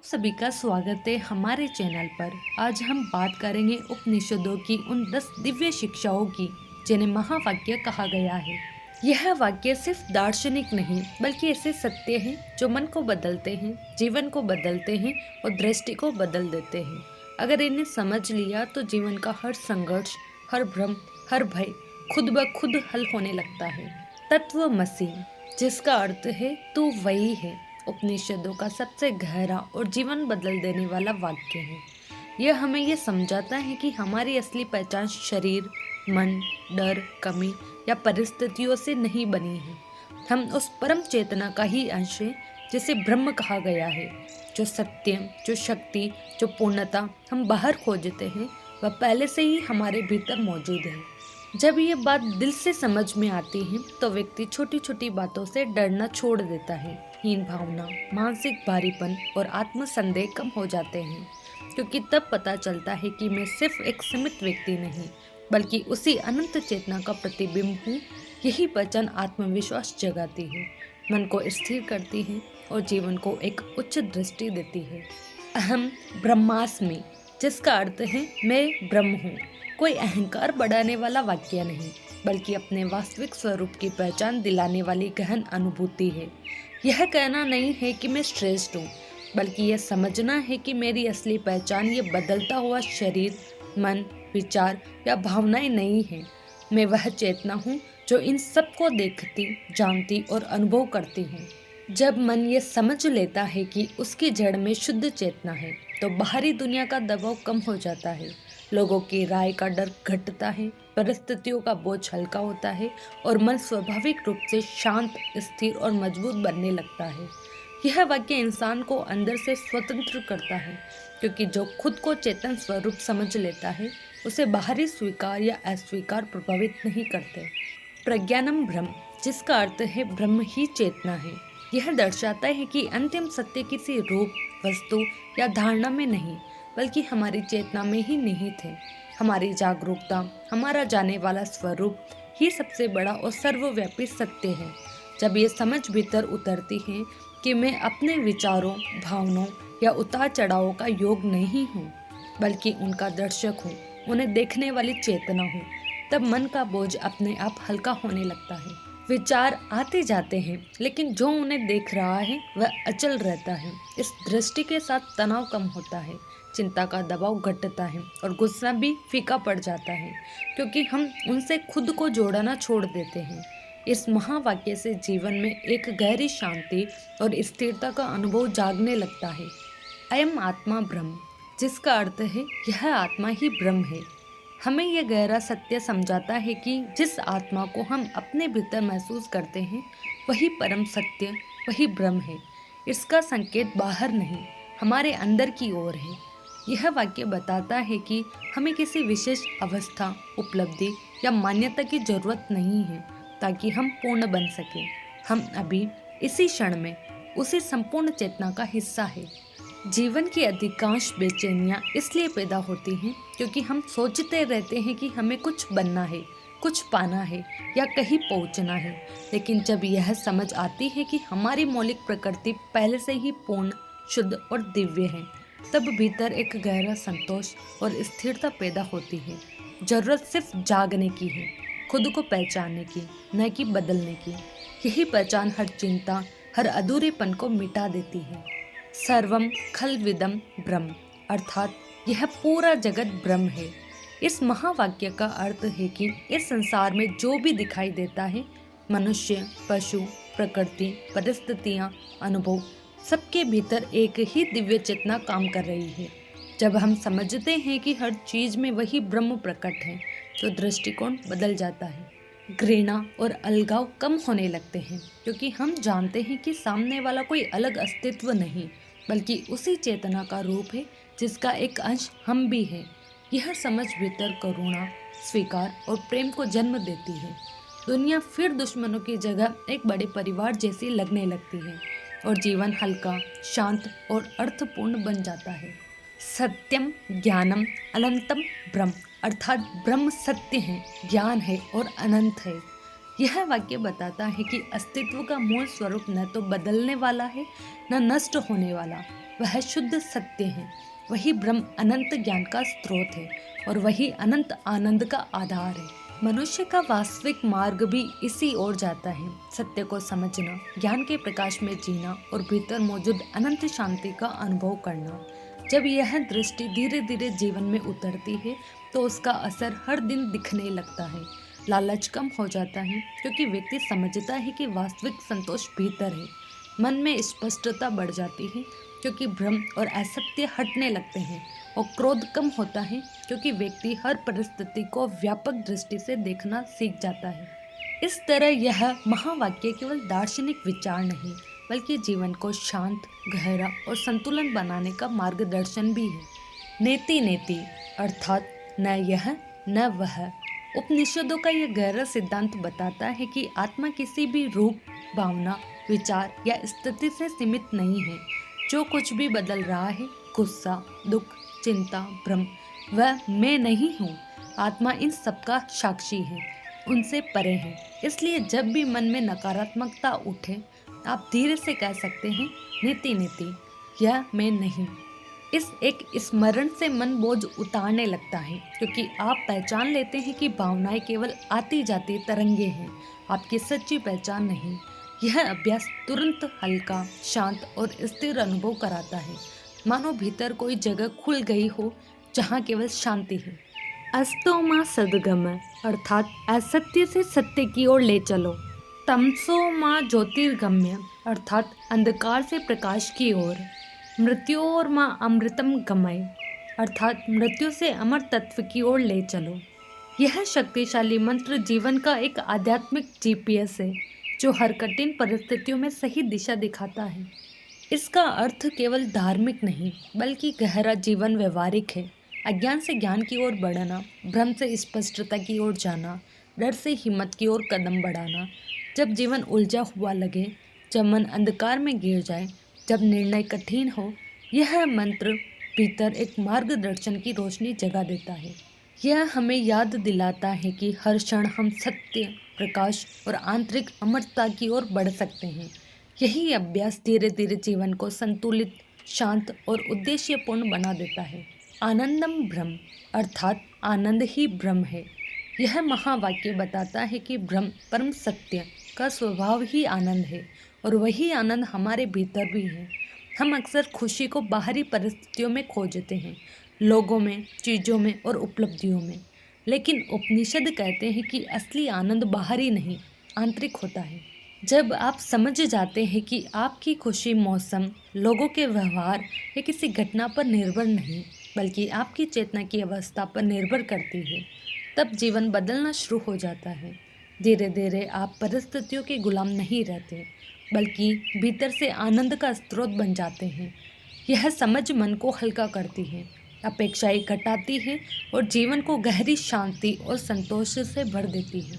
सभी का स्वागत है हमारे चैनल पर। आज हम बात करेंगे उपनिषदों की उन 10 दिव्य शिक्षाओं की जिन्हें महावाक्य कहा गया है। यह वाक्य सिर्फ दार्शनिक नहीं बल्कि ऐसे सत्य हैं जो मन को बदलते हैं, जीवन को बदलते हैं और दृष्टि को बदल देते हैं। अगर इन्हें समझ लिया तो जीवन का हर संघर्ष, हर भ्रम, हर भय खुद ब खुद हल होने लगता है। तत्वमसि, जिसका अर्थ है तू वही है, उपनिषदों का सबसे गहरा और जीवन बदल देने वाला वाक्य है। यह हमें यह समझाता है कि हमारी असली पहचान शरीर, मन, डर, कमी या परिस्थितियों से नहीं बनी है। हम उस परम चेतना का ही अंश है जिसे ब्रह्म कहा गया है। जो सत्य, जो शक्ति, जो पूर्णता हम बाहर खोजते हैं वह पहले से ही हमारे भीतर मौजूद है। जब ये बात दिल से समझ में आती है तो व्यक्ति छोटी छोटी बातों से डरना छोड़ देता है। हीन भावना, मानसिक भारीपन और आत्मसंदेह कम हो जाते हैं, क्योंकि तब पता चलता है कि मैं सिर्फ एक सीमित व्यक्ति नहीं बल्कि उसी अनंत चेतना का प्रतिबिंब हूँ। यही पहचान आत्मविश्वास जगाती है, मन को स्थिर करती है और जीवन को एक उच्च दृष्टि देती है। अहम ब्रह्मास्मि, जिसका अर्थ है मैं ब्रह्म हूँ, कोई अहंकार बढ़ाने वाला वाक्य नहीं बल्कि अपने वास्तविक स्वरूप की पहचान दिलाने वाली गहन अनुभूति है। यह कहना नहीं है कि मैं श्रेष्ठ हूँ, बल्कि यह समझना है कि मेरी असली पहचान ये बदलता हुआ शरीर, मन, विचार या भावनाएं नहीं है। मैं वह चेतना हूँ जो इन सब को देखती, जानती और अनुभव करती हूँ। जब मन ये समझ लेता है कि उसकी जड़ में शुद्ध चेतना है तो बाहरी दुनिया का दबाव कम हो जाता है, लोगों की राय का डर घटता है, परिस्थितियों का बोझ हल्का होता है और मन स्वाभाविक रूप से शांत, स्थिर और मजबूत बनने लगता है। यह वाक्य इंसान को अंदर से स्वतंत्र करता है, क्योंकि जो खुद को चेतन स्वरूप समझ लेता है उसे बाहरी स्वीकार या अस्वीकार प्रभावित नहीं करते। प्रज्ञानम ब्रह्म, जिसका अर्थ है ब्रह्म ही चेतना है, यह दर्शाता है कि अंतिम सत्य किसी रूप, वस्तु या धारणा में नहीं बल्कि हमारी चेतना में ही निहित है। हमारी जागरूकता, हमारा जाने वाला स्वरूप ही सबसे बड़ा और सर्वव्यापी सत्य है। जब ये समझ भीतर उतरती है कि मैं अपने विचारों, भावनाओं या उतार चढ़ावों का योग नहीं हूँ बल्कि उनका दर्शक हूँ, उन्हें देखने वाली चेतना हूँ, तब मन का बोझ अपने आप हल्का होने लगता है। विचार आते जाते हैं लेकिन जो उन्हें देख रहा है वह अचल रहता है। इस दृष्टि के साथ तनाव कम होता है, चिंता का दबाव घटता है और गुस्सा भी फीका पड़ जाता है, क्योंकि हम उनसे खुद को जोड़ना छोड़ देते हैं। इस महावाक्य से जीवन में एक गहरी शांति और स्थिरता का अनुभव जागने लगता है। अयम आत्मा ब्रह्म, जिसका अर्थ है यह आत्मा ही ब्रह्म है, हमें यह गहरा सत्य समझाता है कि जिस आत्मा को हम अपने भीतर महसूस करते हैं वही परम सत्य, वही ब्रह्म है। इसका संकेत बाहर नहीं, हमारे अंदर की ओर है। यह वाक्य बताता है कि हमें किसी विशेष अवस्था, उपलब्धि या मान्यता की जरूरत नहीं है ताकि हम पूर्ण बन सकें। हम अभी इसी क्षण में उसी संपूर्ण चेतना का हिस्सा है। जीवन की अधिकांश बेचैनियाँ इसलिए पैदा होती हैं क्योंकि हम सोचते रहते हैं कि हमें कुछ बनना है, कुछ पाना है या कहीं पहुंचना है। लेकिन जब यह समझ आती है कि हमारी मौलिक प्रकृति पहले से ही पूर्ण, शुद्ध और दिव्य है, तब भीतर एक गहरा संतोष और स्थिरता पैदा होती है। जरूरत सिर्फ जागने की है, खुद को पहचानने की, न कि बदलने की। यही पहचान हर चिंता, हर अधूरेपन को मिटा देती है। सर्वम खलविदम ब्रह्म, अर्थात यह पूरा जगत ब्रह्म है। इस महावाक्य का अर्थ है कि इस संसार में जो भी दिखाई देता है, मनुष्य, पशु, प्रकृति, परिस्थितियाँ, अनुभव, सबके भीतर एक ही दिव्य चेतना काम कर रही है। जब हम समझते हैं कि हर चीज में वही ब्रह्म प्रकट है तो दृष्टिकोण बदल जाता है। घृणा और अलगाव कम होने लगते हैं, क्योंकि हम जानते हैं कि सामने वाला कोई अलग अस्तित्व नहीं बल्कि उसी चेतना का रूप है जिसका एक अंश हम भी हैं। यह समझ भीतर करुणा, स्वीकार और प्रेम को जन्म देती है। दुनिया फिर दुश्मनों की जगह एक बड़े परिवार जैसी लगने लगती है और जीवन हल्का, शांत और अर्थपूर्ण बन जाता है। सत्यम ज्ञानम अनंतम ब्रह्म, अर्थात ब्रह्म सत्य है, ज्ञान है और अनंत है। यह वाक्य बताता है कि अस्तित्व का मूल स्वरूप न तो बदलने वाला है, न नष्ट होने वाला, वह शुद्ध सत्य है। वही ब्रह्म अनंत ज्ञान का स्रोत है और वही अनंत आनंद का आधार है। मनुष्य का वास्तविक मार्ग भी इसी ओर जाता है, सत्य को समझना, ज्ञान के प्रकाश में जीना और भीतर मौजूद अनंत शांति का अनुभव करना। जब यह दृष्टि धीरे धीरे जीवन में उतरती है तो उसका असर हर दिन दिखने लगता है। लालच कम हो जाता है क्योंकि व्यक्ति समझता है कि वास्तविक संतोष भीतर है। मन में स्पष्टता बढ़ जाती है क्योंकि भ्रम और असत्य हटने लगते हैं और क्रोध कम होता है क्योंकि व्यक्ति हर परिस्थिति को व्यापक दृष्टि से देखना सीख जाता है। इस तरह यह महावाक्य केवल दार्शनिक विचार नहीं बल्कि जीवन को शांत, गहरा और संतुलन बनाने का मार्गदर्शन भी है। नेति नेति अर्थात न यह न वह। उपनिषदों का यह गहरा सिद्धांत बताता है कि आत्मा किसी भी रूप, भावना, विचार या स्थिति से सीमित नहीं है। जो कुछ भी बदल रहा है, गुस्सा, दुख, चिंता, भ्रम, वह मैं नहीं हूँ। आत्मा इन सबका साक्षी है, उनसे परे है। इसलिए जब भी मन में नकारात्मकता उठे, आप धीरे से कह सकते हैं, नीति नीति, यह मैं नहीं। इस एक स्मरण से मन बोझ उतारने लगता है क्योंकि आप पहचान लेते हैं कि भावनाएं केवल आती जाती तरंगे हैं, आपकी सच्ची पहचान नहीं। यह अभ्यास तुरंत हल्का, शांत और स्थिर अनुभव कराता है, मानो भीतर कोई जगह खुल गई हो जहाँ केवल शांति है। अस्तो माँ सदगमय अर्थात असत्य से सत्य की ओर ले चलो। तमसो माँ ज्योतिर्गम्य अर्थात अंधकार से प्रकाश की ओर। मृत्योर माँ अमृतम गमय अर्थात मृत्यु से अमर तत्व की ओर ले चलो। यह शक्तिशाली मंत्र जीवन का एक आध्यात्मिक GPS है जो हर कठिन परिस्थितियों में सही दिशा दिखाता है। इसका अर्थ केवल धार्मिक नहीं बल्कि गहरा जीवन व्यवहारिक है। अज्ञान से ज्ञान की ओर बढ़ना, भ्रम से स्पष्टता की ओर जाना, डर से हिम्मत की ओर कदम बढ़ाना। जब जीवन उलझा हुआ लगे, जब मन अंधकार में गिर जाए, जब निर्णय कठिन हो, यह मंत्र भीतर एक मार्गदर्शन की रोशनी जगा देता है। यह हमें याद दिलाता है कि हर क्षण हम सत्य, प्रकाश और आंतरिक अमरता की ओर बढ़ सकते हैं। यही अभ्यास धीरे धीरे जीवन को संतुलित, शांत और उद्देश्यपूर्ण बना देता है। आनंदम ब्रह्म अर्थात आनंद ही ब्रह्म है। यह महावाक्य बताता है कि ब्रह्म परम सत्य का स्वभाव ही आनंद है और वही आनंद हमारे भीतर भी है। हम अक्सर खुशी को बाहरी परिस्थितियों में खोजते हैं, लोगों में, चीज़ों में और उपलब्धियों में, लेकिन उपनिषद कहते हैं कि असली आनंद बाहरी नहीं, आंतरिक होता है। जब आप समझ जाते हैं कि आपकी खुशी मौसम, लोगों के व्यवहार या किसी घटना पर निर्भर नहीं बल्कि आपकी चेतना की अवस्था पर निर्भर करती है, तब जीवन बदलना शुरू हो जाता है। धीरे धीरे आप परिस्थितियों के गुलाम नहीं रहते बल्कि भीतर से आनंद का स्रोत बन जाते हैं। यह समझ मन को हल्का करती है, अपेक्षाएं घटाती है और जीवन को गहरी शांति और संतोष से भर देती है।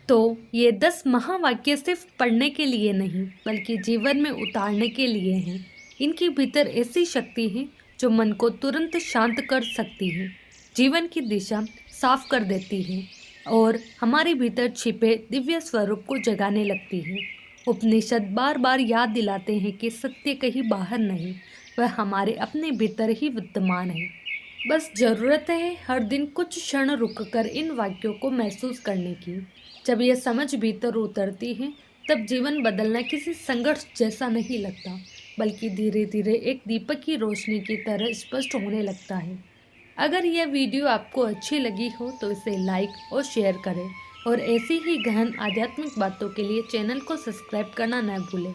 तो ये 10 महावाक्य सिर्फ पढ़ने के लिए नहीं बल्कि जीवन में उतारने के लिए हैं। इनके भीतर ऐसी शक्ति है जो मन को तुरंत शांत कर सकती है, जीवन की दिशा साफ कर देती है और हमारे भीतर छिपे दिव्य स्वरूप को जगाने लगती है। उपनिषद बार बार याद दिलाते हैं कि सत्य कहीं बाहर नहीं, वह हमारे अपने भीतर ही विद्यमान है। बस ज़रूरत है हर दिन कुछ क्षण रुककर इन वाक्यों को महसूस करने की। जब यह समझ भीतर उतरती है तब जीवन बदलना किसी संघर्ष जैसा नहीं लगता बल्कि धीरे धीरे एक दीपक की रोशनी की तरह स्पष्ट होने लगता है। अगर यह वीडियो आपको अच्छी लगी हो तो इसे लाइक और शेयर करें और ऐसी ही गहन आध्यात्मिक बातों के लिए चैनल को सब्सक्राइब करना न भूलें।